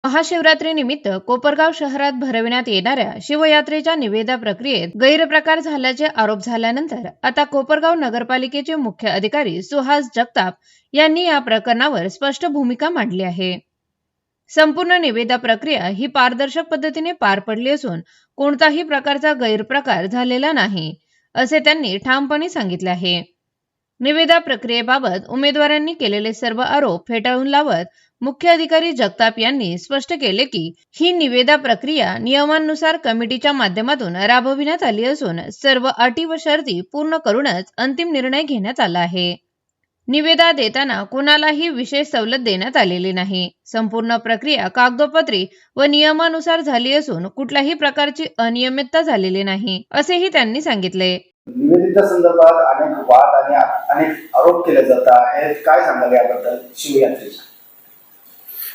महाशिवरात्रीनिमित्त कोपरगाव शहरात भरविण्यात येणाऱ्या शिवयात्रेच्या निविदा प्रक्रियेत गैरप्रकार झाल्याचे आरोप झाल्यानंतर आता कोपरगाव नगरपालिकेचे मुख्य अधिकारी सुहास जगताप यांनी या प्रकरणावर स्पष्ट भूमिका मांडली आहे। संपूर्ण निविदा प्रक्रिया ही पारदर्शक पद्धतीने पार पडली असून कोणताही प्रकारचा गैरप्रकार झालेला नाही, असे त्यांनी ठामपणे सांगितले आहे। निविदा प्रक्रियेबाबत उमेदवारांनी केलेले सर्व आरोप फेटाळून लावत मुख्य अधिकारी जगताप यांनी स्पष्ट केले की ही निविदा प्रक्रिया नियमानुसार कमिटीच्या माध्यमातून राबविण्यात आली असून सर्व अटी व शर्ती पूर्ण करूनच अंतिम निर्णय घेण्यात आला आहे। निविदा देताना कोणालाही विशेष सवलत देण्यात आलेली नाही। संपूर्ण प्रक्रिया कागदोपत्री व नियमानुसार झाली असून कुठल्याही प्रकारची अनियमितता झालेली नाही, असेही त्यांनी सांगितले। निवेदिता संदर्भात अनेक वाद आणि अनेक आरोप केले जातात, काय सांगाल याबद्दल? शिवयात्रेच्या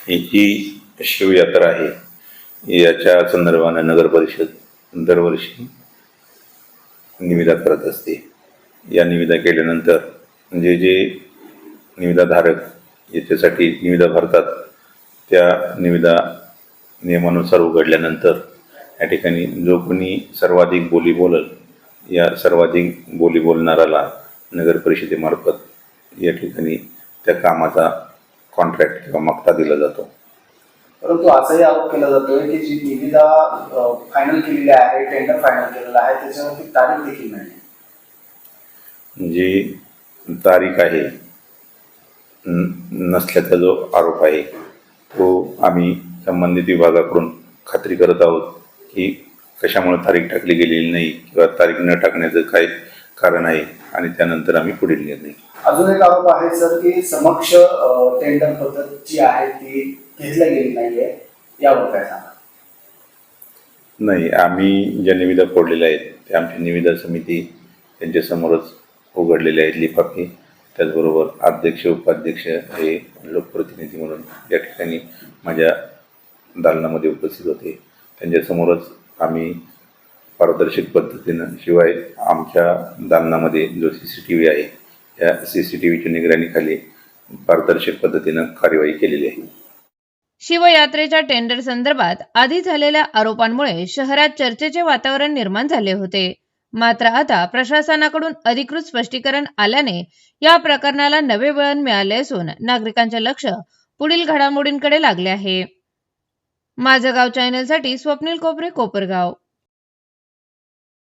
ही जी शिवयात्रा आहे याच्या संदर्भाने नगर परिषद दरवर्षी निविदा करत असते। या निविदा केल्यानंतर म्हणजे जे निविदाधारक याच्यासाठी निविदा भरतात त्या निविदा नियमानुसार उघडल्यानंतर या ठिकाणी जो कोणी सर्वाधिक बोली बोलल या सर्वाधिक बोली बोलणाऱ्याला नगर परिषदेमार्फत या ठिकाणी त्या कामाचा कॉन्ट्रॅक्ट किंवा मक्ता दिला जातो। परंतु असाही आरोप केला जातोय की जी निविदा फायनल केलेली आहे, टेंडर फायनल केलेला आहे, त्याच्यावरती तारीख देखील नाही। जी तारीख आहे नसल्याचा जो आरोप आहे तो आम्ही संबंधित विभागाकडून खात्री करत आहोत की कशामुळे तारीख टाकली गेलेली नाही किंवा तारीख न टाकण्याचं काय कारण आहे आणि त्यानंतर आम्ही पुढील निर्णय। अजून एक आरोप आहे सर की समक्ष टेंडर पद्धत जी आहे ती घेतली गेली नाहीये, यावर काय सांगा? नाही, आम्ही ज्या निविदा फोडलेल्या आहेत त्या आमची निविदा समिती त्यांच्यासमोरच उघडलेले आहेत लिफाफे। त्याचबरोबर अध्यक्ष उपाध्यक्ष हे लोकप्रतिनिधी म्हणून या ठिकाणी माझ्या दालनामध्ये उपस्थित होते। त्यांच्यासमोरच आम्ही पारदर्शक पद्धतीनं, शिवाय आमच्या दालनामध्ये जो CCTV आहे त्या CCTVच्या निगराणीखाली पारदर्शक पद्धतीनं कार्यवाही केलेली आहे। शिवयात्रेच्या टेंडर संदर्भात आधी झालेल्या आरोपांमुळे शहरात चर्चेचे वातावरण निर्माण झाले होते। मात्र आता प्रशासनाकडून अधिकृत स्पष्टीकरण आल्याने या प्रकरणाला नवे वळण मिळाले असून नागरिकांचे लक्ष पुढील घडामोडींकडे लागले आहे। माझं गाव चॅनलसाठी स्वप्नील कोपरे, कोपरगाव।